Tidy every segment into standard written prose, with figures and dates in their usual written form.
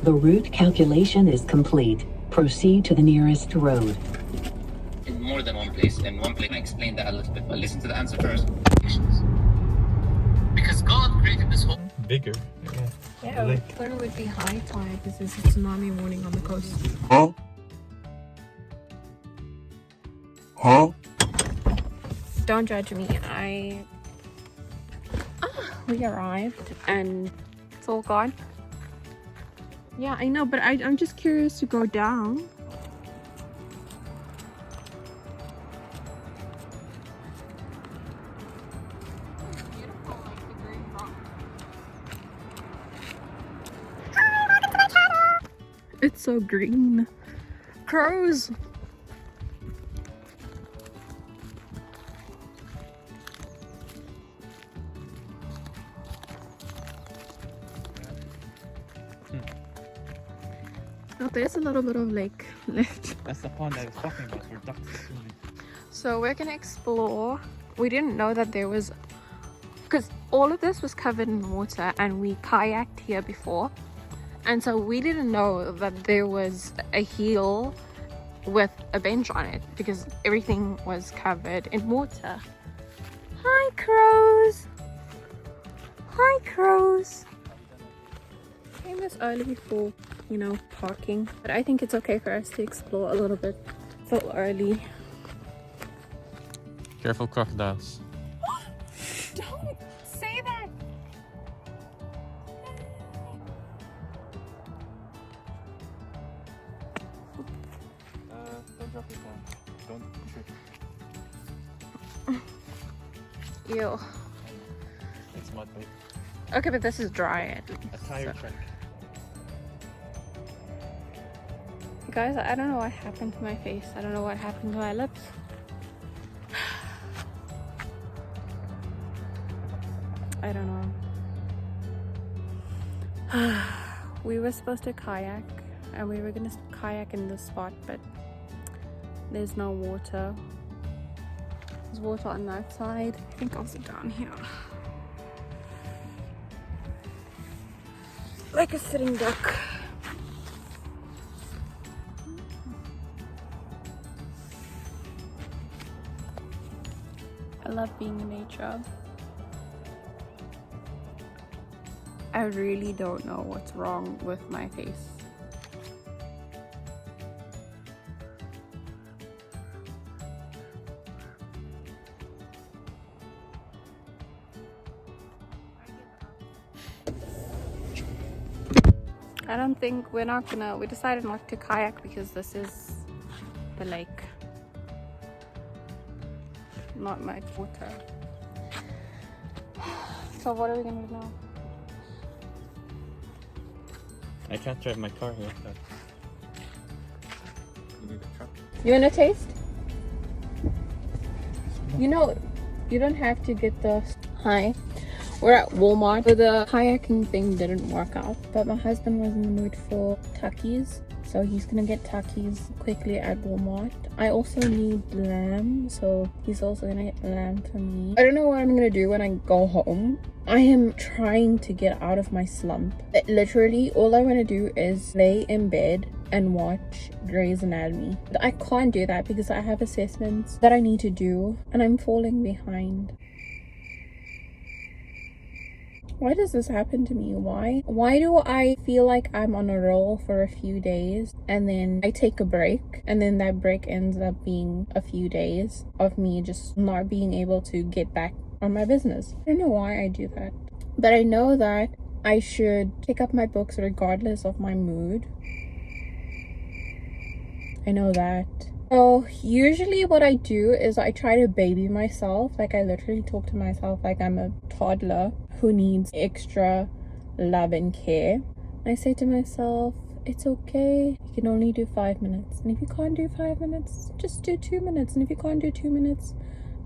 The route calculation is complete. Proceed to the nearest road. In more than one place. In one place, I explained that a little bit, but listen to the answer first. Because God created this whole... Bigger. Yeah, I thought it would be high tide because there's a tsunami warning on the coast. Don't judge me. We arrived and it's all gone. Yeah, I know, but I'm just curious to go down. It's so green. Crows. Oh, there's a little bit of lake left. That's the pond I was talking about where ducks are swimming. So we're gonna explore. We didn't know that there was, because all of this was covered in water and we kayaked here before, and so we didn't know that there was a hill with a bench on it because everything was covered in water. Hi crows. Hi crows. Came this early for, you know, parking, but I think it's okay for us to explore a little bit so early. Careful crocodiles. Don't say that. Don't drop your phone. Don't push it. Ew. It's mud, babe. Okay, but this is dry at least. A tire track. Guys, I don't know what happened to my face. I don't know what happened to my lips. I don't know. We were supposed to kayak and we were gonna kayak in this spot, but there's no water. There's water on that side. I think I'll sit down here. Like a sitting duck. I love being in nature. I really don't know what's wrong with my face. I don't think we decided not to kayak because this is the lake. Not much water. So what are we gonna do now? I can't drive my car here. So. You need a truck. You wanna taste? You know, you don't have to get the... Hi. We're at Walmart. So the kayaking thing didn't work out, but my husband was in the mood for Takis. So he's gonna get Takis quickly at Walmart. I also need lamb, so he's also gonna get lamb for me. I don't know what I'm gonna do when I go home. I am trying to get out of my slump. Literally, all I want to do is lay in bed and watch Grey's Anatomy. But I can't do that because I have assessments that I need to do and I'm falling behind. Why does this happen to me? Why do I feel like I'm on a roll for a few days and then I take a break and then that break ends up being a few days of me just not being able to get back on my business? I don't know why I do that, but I know that I should pick up my books regardless of my mood. I know that. So usually what I do is I try to baby myself. Like I literally talk to myself like I'm a toddler who needs extra love and care. And I say to myself, it's okay, you can only do 5 minutes, and if you can't do 5 minutes, just do 2 minutes, and if you can't do 2 minutes,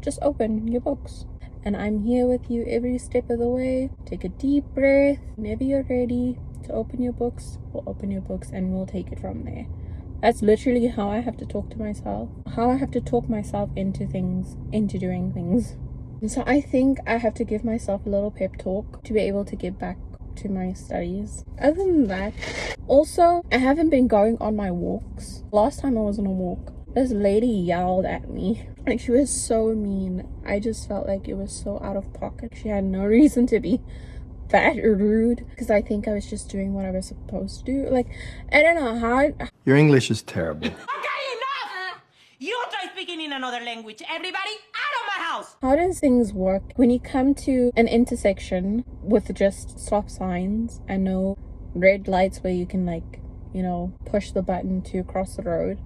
just open your books. And I'm here with you every step of the way. Take a deep breath. Whenever you're ready to open your books, we'll open your books and we'll take it from there. That's literally how I have to talk to myself, how I have to talk myself into things, into doing things. And so I think I have to give myself a little pep talk to be able to get back to my studies. Other than that, also, I haven't been going on my walks. Last time I was on a walk, this lady yelled at me. Like, she was so mean. I just felt like it was so out of pocket. She had no reason to be that rude, because I think I was just doing what I was supposed to do. Like, I don't know how. Your English is terrible. Okay, enough! You try speaking in another language. Everybody out of my house! How does things work when you come to an intersection with just stop signs and no red lights where you can, like, you know, push the button to cross the road?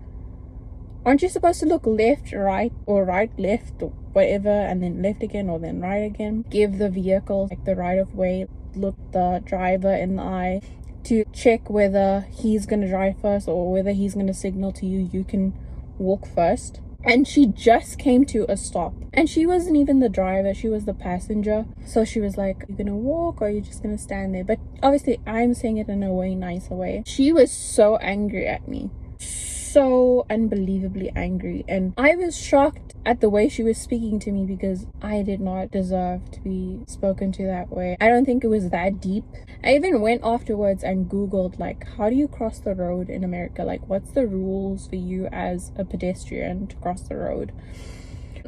Aren't you supposed to look left, right, or right, left, or whatever, and then left again, or then right again? Give the vehicle like the right of way, look the driver in the eye to check whether he's gonna drive first or whether he's gonna signal to you you can walk first. And she just came to a stop, and she wasn't even the driver, she was the passenger. So she was like, "You gonna walk or are you just gonna stand there?" But obviously I'm saying it in a way nicer way. She was so angry at me, so unbelievably angry, and I was shocked at the way she was speaking to me, because I did not deserve to be spoken to that way. I don't think it was that deep. I even went afterwards and googled, like, how do you cross the road in America? Like, what's the rules for you as a pedestrian to cross the road?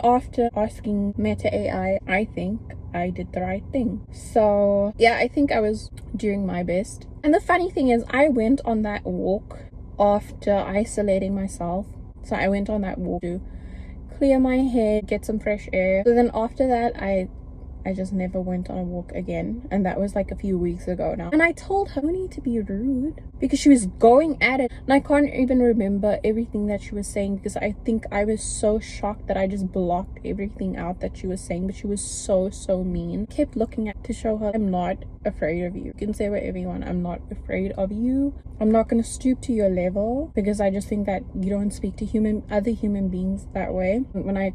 After asking Meta AI, I think I did the right thing. So yeah, I think I was doing my best. And the funny thing is, I went on that walk after isolating myself. So I went on that walk to clear my head, get some fresh air. So then after that, I just never went on a walk again, and that was like a few weeks ago now. And I told her, "No need to be rude," because she was going at it, and I can't even remember everything that she was saying, because I think I was so shocked that I just blocked everything out that she was saying. But she was so mean. Kept looking at to show her, "I'm not afraid of you. You can say whatever you want. I'm not afraid of you. I'm not going to stoop to your level," because I just think that you don't speak to other human beings that way. When I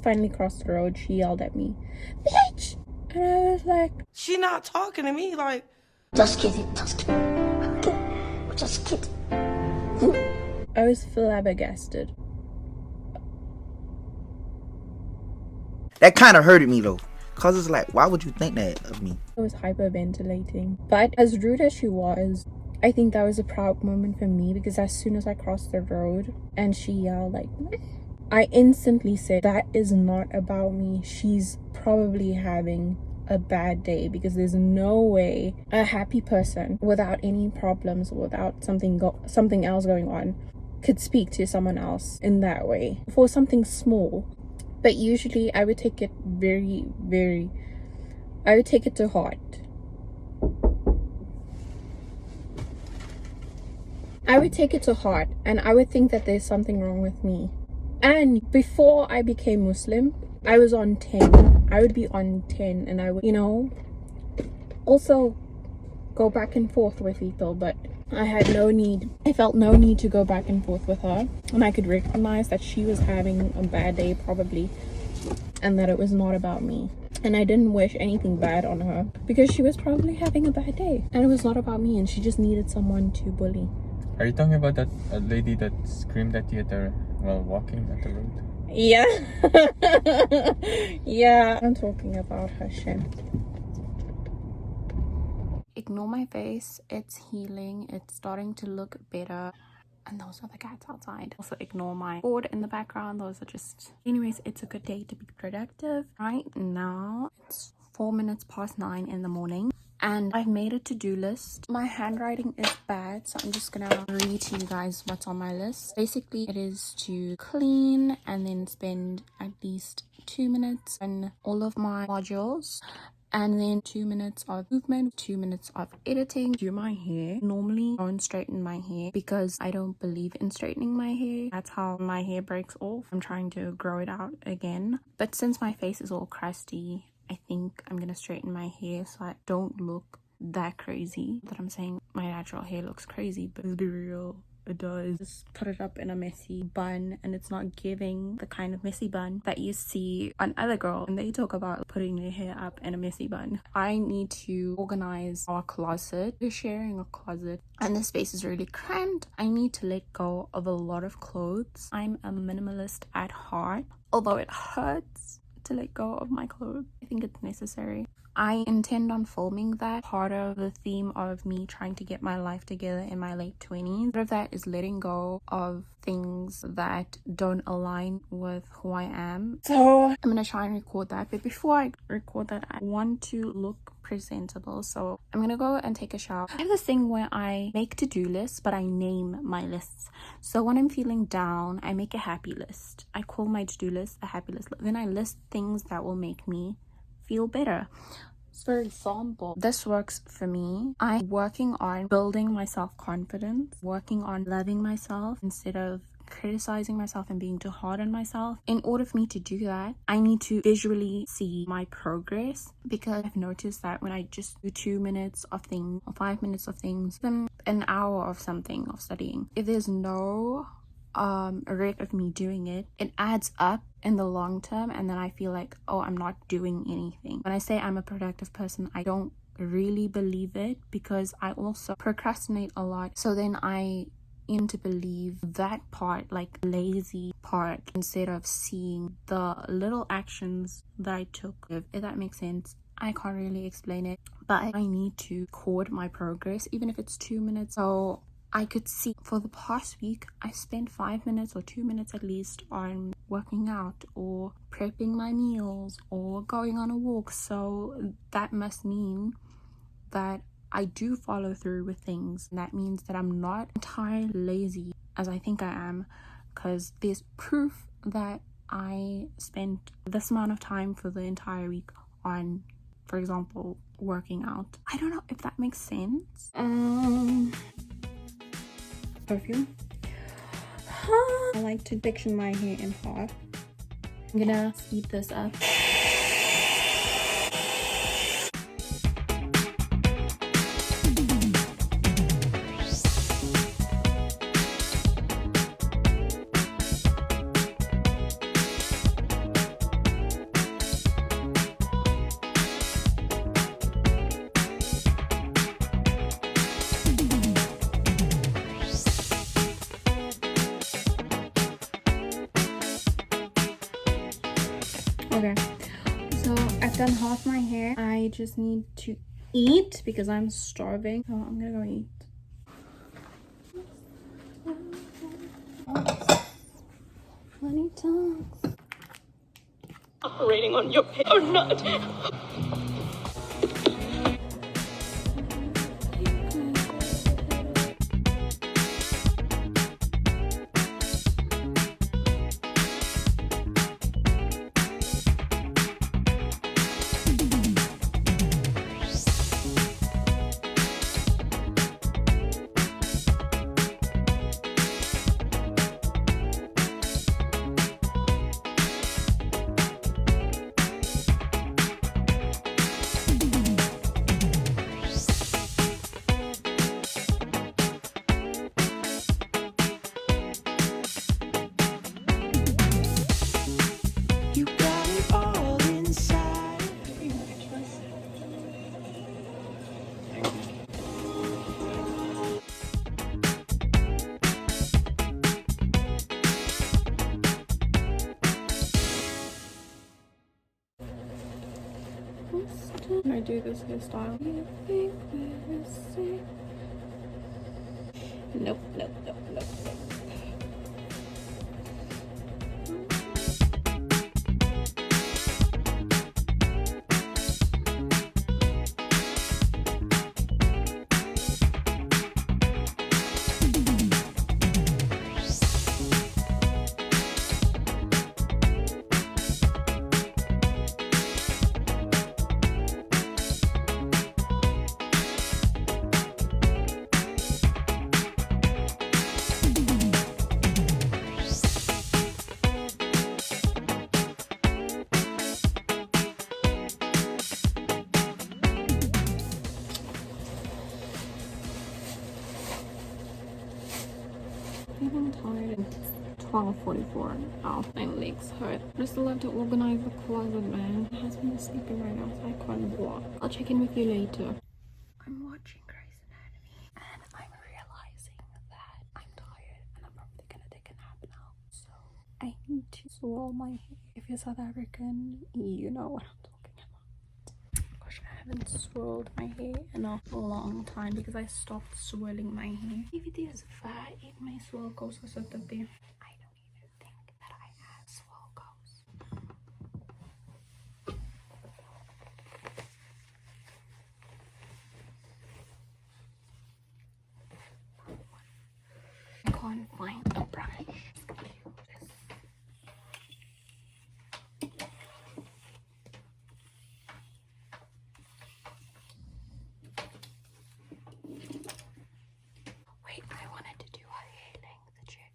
finally crossed the road, she yelled at me, "Bitch!" And I was like, She not talking to me like... Just kidding, just kidding. Just kidding. I was flabbergasted. That kind of hurted me though, cause it's like, why would you think that of me? I was hyperventilating. But as rude as she was, I think that was a proud moment for me, because as soon as I crossed the road and she yelled like, I instantly said, "That is not about me. She's probably having a bad day, because there's no way a happy person without any problems, without something else going on, could speak to someone else in that way for something small." But usually I would take it I would take it to heart. I would take it to heart, and I would think that there's something wrong with me. And before I became Muslim, I was on 10. I would be on 10, and I would, you know, also go back and forth with people, but I felt no need to go back and forth with her. And I could recognize that she was having a bad day probably, and that it was not about me. And I didn't wish anything bad on her, because she was probably having a bad day, and it was not about me, and she just needed someone to bully. Are you talking about that lady that screamed at you while walking at the road? Yeah. Yeah, I'm talking about her shit. Ignore my face, it's healing, it's starting to look better. And those are the cats outside. Also ignore my board in the background. Those are just... Anyways, it's a good day to be productive. Right now, it's 4 minutes past 9 in the morning. And I've made a to-do list. My handwriting is bad, so I'm just gonna read to you guys what's on my list. Basically, it is to clean and then spend at least 2 minutes on all of my modules, and then 2 minutes of movement, 2 minutes of editing, do my hair. Normally I don't straighten my hair because I don't believe in straightening my hair. That's how my hair breaks off. I'm trying to grow it out again, but since my face is all crusty, I think I'm gonna straighten my hair so I don't look that crazy. That I'm saying my natural hair looks crazy, but let's be real, it does. Just put it up in a messy bun, and it's not giving the kind of messy bun that you see on other girls and they talk about putting their hair up in a messy bun. I need to organize our closet. We're sharing a closet and the space is really cramped. I need to let go of a lot of clothes. I'm a minimalist at heart, although it hurts to let go of my clothes. I think it's necessary. I intend on filming that. Part of the theme of me trying to get my life together in my late 20s. Part of that is letting go of things that don't align with who I am. So I'm gonna try and record that. But before I record that, I want to look presentable. So I'm gonna go and take a shower. I have this thing where I make to-do lists, but I name my lists. So when I'm feeling down, I make a happy list. I call my to-do list a happy list. Then I list things that will make me feel better. For example, this works for me. I'm working on building my self-confidence, working on loving myself instead of criticizing myself and being too hard on myself. In order for me to do that, I need to visually see my progress, because I've noticed that when I just do 2 minutes of things or 5 minutes of things, then an hour of something of studying, if there's no rate of me doing it, it adds up in the long term, and then I feel like, oh, I'm not doing anything. When I say I'm a productive person, I don't really believe it, because I also procrastinate a lot. So then I to believe that part, like lazy part, instead of seeing the little actions that I took. If that makes sense, I can't really explain it, but I need to record my progress, even if it's 2 minutes. So I could see for the past week, I spent 5 minutes or 2 minutes at least on working out or prepping my meals or going on a walk. So that must mean that I do follow through with things. And that means that I'm not entirely lazy as I think I am, because there's proof that I spent this amount of time for the entire week on, for example, working out. I don't know if that makes sense. Perfume. I like to section my hair in half. I'm gonna speed this up. Okay, so I've done half my hair. I just need to eat because I'm starving. So I'm gonna go eat. Funny talks. Operating on your pay or not. Can I do this hairstyle? Nope, nope, nope, nope, nope. I'm tired. It's 12:44. Ow, my legs hurt. I still have to organize the closet, man. My husband is sleeping right now, so I can't walk. I'll check in with you later. I'm watching Grey's Anatomy, and I'm realizing that I'm tired, and I'm probably gonna take a nap now. So I need to swirl my hair. If you're South African, you know what I'm talking about. Gosh, haven't swirled my hair in a long time because I stopped swirling my hair. If it is far in my swirl goes or something there. I don't even think that I have swirl goes. I can't find a brush. Wait, I wanted to do a hair length check.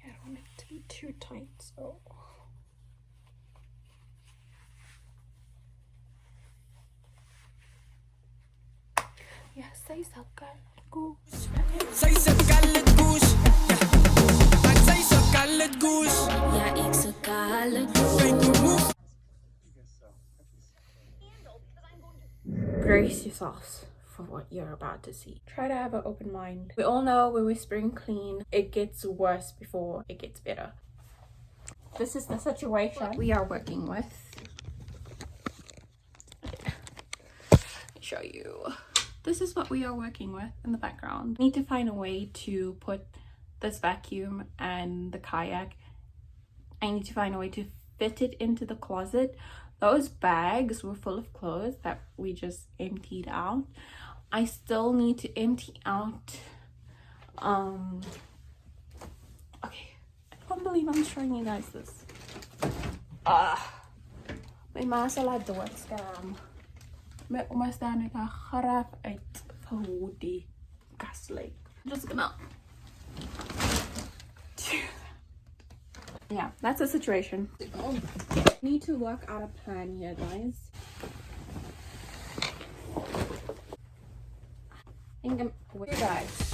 I don't want it to be too tight, so yes, say so goose. Zij is een kale goose. Maar zij is een kale goose. Ja, ik is een kale goose. Brace yourselves for what you're about to see. Try to have an open mind. We all know when we spring clean, it gets worse before it gets better. This is the situation we are working with. Let me show you. This is what we are working with in the background. I need to find a way to put this vacuum and the kayak. I need to find a way to fit it into the closet. Those bags were full of clothes that we just emptied out. I still need to empty out okay, I can't believe I'm showing you guys this. My ma se laat doodskerm. My oma staan net haar graf uit vir hoe die kas lyk. I'm just gonna yeah, that's the situation. Need to work out a plan here, guys. I think I'm with you guys.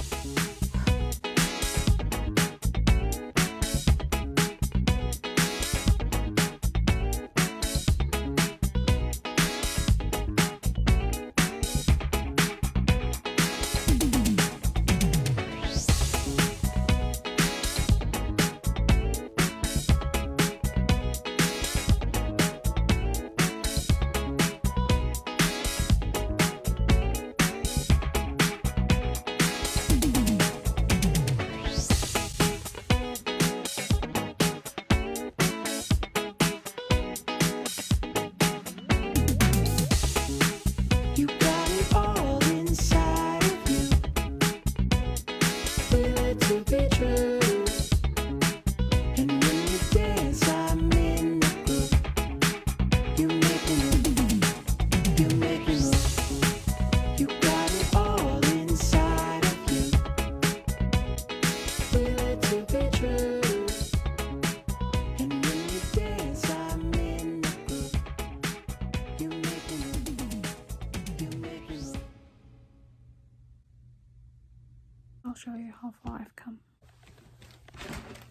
I'll show you how far I've come.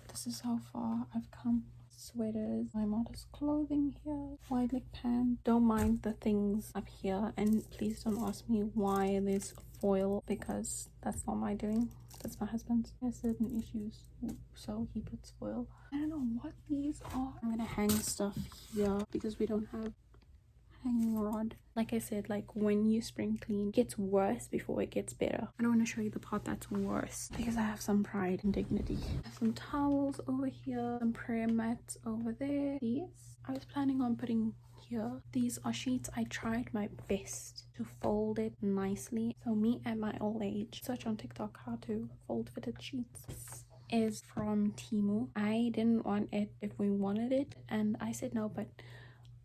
This is how far I've come sweaters, my modest clothing here, wide leg pants. Don't mind the things up here, and please don't ask me why there's foil, because that's not my doing. That's my husband's. He has certain issues, so he puts foil. I don't know what these are. I'm gonna hang stuff here because we don't have hanging rod. Like I said, like when you spring clean, it gets worse before it gets better. I don't want to show you the part that's worse because I have some pride and dignity. I have some towels over here, some prayer mats over there. These I was planning on putting here. These are sheets. I tried my best to fold it nicely. So me at my old age, search on TikTok how to fold fitted sheets. This is from Temu. I didn't want it if we wanted it, and I said no, but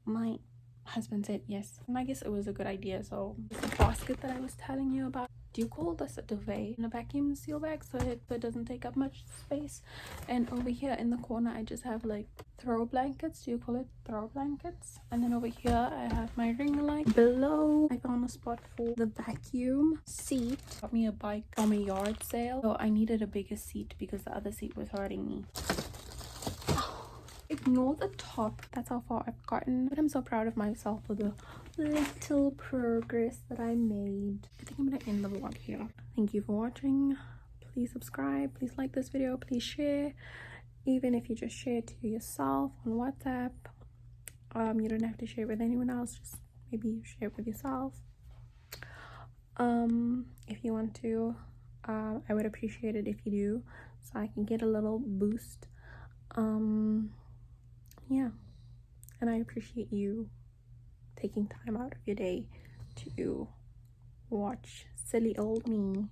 my husband said yes, and I guess it was a good idea. So the basket that I was telling you about, do you call this a duvet, in a vacuum seal bag, so it doesn't take up much space. And over here in the corner I just have like throw blankets. Do you call it throw blankets? And then over here I have my ring light. Below I found a spot for the vacuum seat. Got me a bike from a yard sale, so I needed a bigger seat because the other seat was hurting me. Ignore the top. That's how far I've gotten, but I'm so proud of myself for the little progress that I made. I think I'm gonna end the vlog here. Thank you for watching. Please subscribe, please like this video, please share. Even if you just share it to yourself on WhatsApp, you don't have to share it with anyone else, just maybe share it with yourself. If you want to, I would appreciate it if you do, so I can get a little boost. Yeah, and I appreciate you taking time out of your day to watch silly old me.